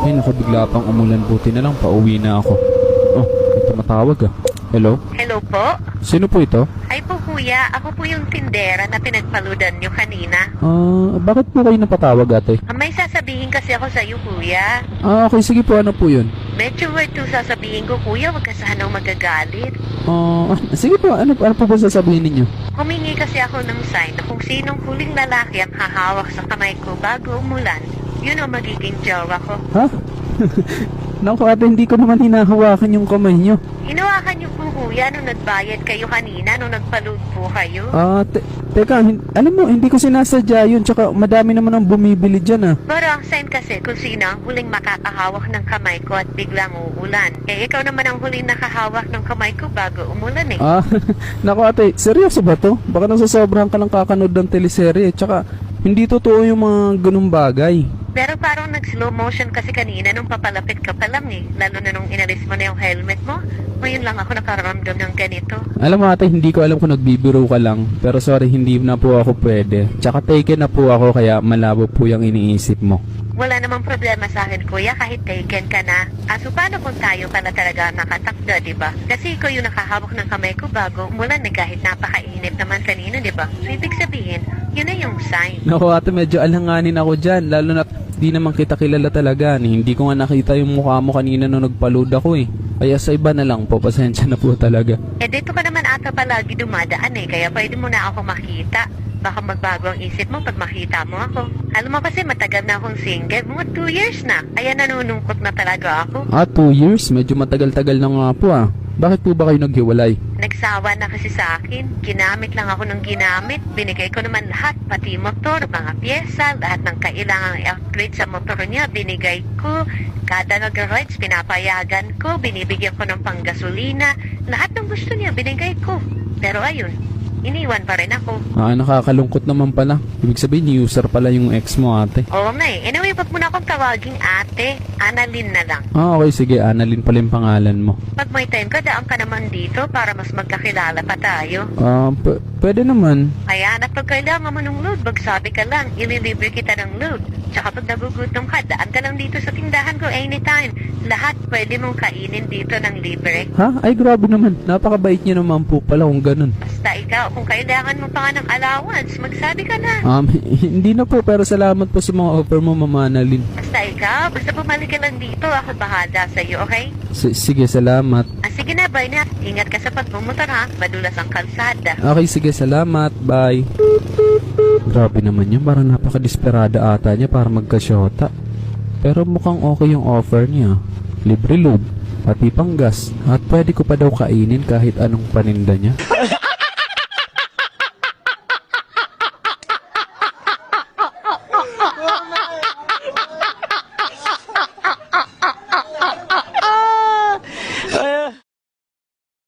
Ay naku, bigla pang umulan, buti na lang, pauwi na ako. Oh, may tumatawag ah. Hello? Hello po? Sino po ito? Ay po kuya, ako po yung tindera na pinagpaludan nyo kanina. Bakit po kayo napatawag ate? May sasabihin kasi ako sa iyo kuya. Okay, sige po, ano po yun? Medyo weird yung sasabihin ko kuya, wag ka sanang magagalit. Sige po, ano po ba sasabihin ninyo? Humingi kasi ako ng sign na kung sinong huling lalaki ang hahawak sa kamay ko bago umulan, yun ang magiging jowa ko. Ha? Naku ate, hindi ko naman hinahawakan yung kamay nyo. Hinawakan niyo po kuya nung nagbayad kayo kanina, nung nagpaload po kayo. Teka, alam mo, hindi ko sinasadya yun, tsaka madami naman ang bumibili dyan ah. Pero ang sign kasi kung sino ang huling makakahawak ng kamay ko at biglang uulan. Eh ikaw naman ang huling nakahawak ng kamay ko bago umulan eh. Naku ate, seryoso ba to? Baka nasasobrahan ka lang kakanood ng teleserye, tsaka hindi totoo yung mga ganung bagay. Pero parang nag-slow motion kasi kanina nung papalapit ka pa lang eh. Lalo na nung inalis mo na yung helmet mo. Ngayon lang ako nakaramdam ng ganito. Alam mo ate, hindi ko alam kung nagbibiro ka lang. Pero sorry, hindi na po ako pwede. Tsaka taken na po ako kaya malabo po yung iniisip mo. Wala namang problema sa akin kuya kahit taken ka na. So paano kung tayo ka na talaga nakatakda, diba? Kasi ikaw yung nakahawak ng kamay ko bago umulan eh kahit napakainit naman kanina, diba? So ibig sabihin, yun na yung sign. Naku ate, medyo alanganin ako dyan. Lalo na di naman kita kilala talaga. Hindi ko nga nakita yung mukha mo kanina nung nagpaload ako eh. Kaya sa iba na lang po, pasensya na po talaga. Eh dito ka naman ata palagi dumadaan eh, kaya pwede mo na ako makita. Baka magbago ang isip mo pag makita mo ako. Alam mo kasi matagal na akong single, mga 2 years na. Kaya nanunungkot na talaga ako. 2 years? Medyo matagal-tagal na nga po ah. Bakit po ba kayo naghiwalay? Nagsawa na kasi sa akin. Ginamit lang ako ng ginamit. Binigay ko naman lahat, pati motor, mga pyesa, lahat ng kailangang i-upgrade sa motor niya, binigay ko. Kada nag-rides, pinapayagan ko, binibigyan ko ng panggasolina. Lahat ng gusto niya, binigay ko. Pero ayun, iniwan pa rin ako. Nakakalungkot naman pala. Ibig sabihin, user pala yung ex mo ate. Oo nga eh. Anyway, wag mo na akong tawaging ate. Annalyn na lang. Okay, sige. Annalyn pala yung pangalan mo. Pag may time ka, daan ka naman dito para mas magkakilala pa tayo. Pwede naman. Kaya na pag kailangan mo ng load, magsabi ka lang. Ililibre kita ng load. Tsaka pag nagugutom ka, daan ka lang dito sa tindahan ko anytime. Lahat pwede mong kainin dito ng libre. Ha? Ay, grabe naman. Napakabait niyo naman po pala kung ganun. Basta ikaw, kung kailangan mo pa nga ng allowance, magsabi ka na. Hindi na po, pero salamat po sa mga offer mo, Mama Annalyn. Basta ikaw, basta bumalik ka lang dito, ako bahala sa'yo, okay? Sige, salamat. Sige na, bye na. Ingat ka sa pagmumotor ha, madulas ang kalsada. Okay, sige, salamat. Bye. Grabe naman yun, parang napaka-desperada ata niya para magkasyota. Pero mukhang okay yung offer niya. Libre load, pati pang gas, at pwede ko pa daw kainin kahit anong paninda niya.